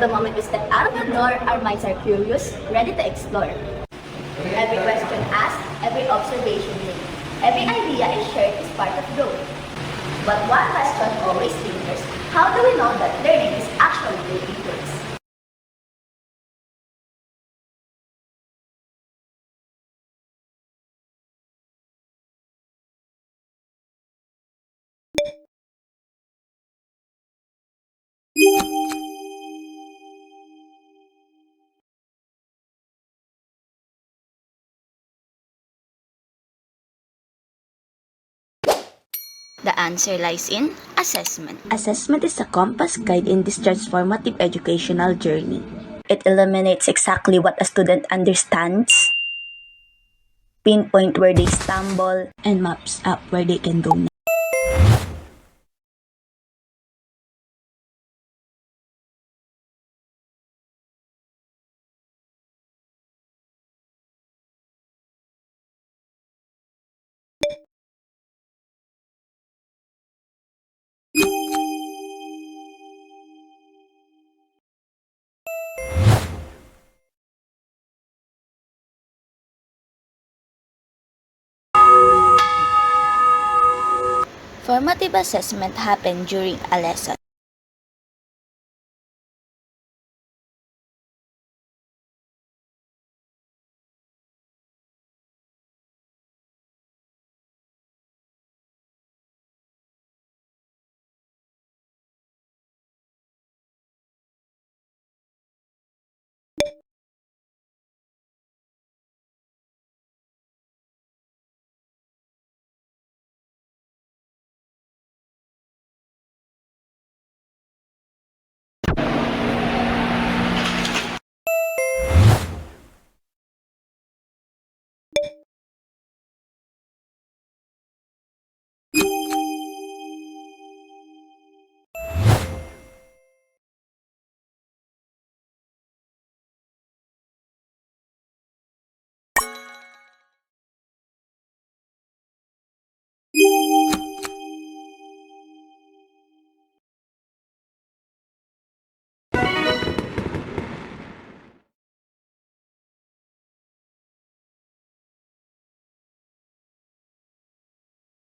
the moment we step out of the door, our minds are curious, ready to explore. Every question asked, every observation made, every idea is shared as part of growth. But one question always lingers: how do we know that learning is actually taking place? The answer lies in assessment. Assessment is a compass guide in this transformative educational journey. It eliminates exactly what a student understands, pinpoint where they stumble, and maps up where they can go next. Formative assessment happen during a lesson.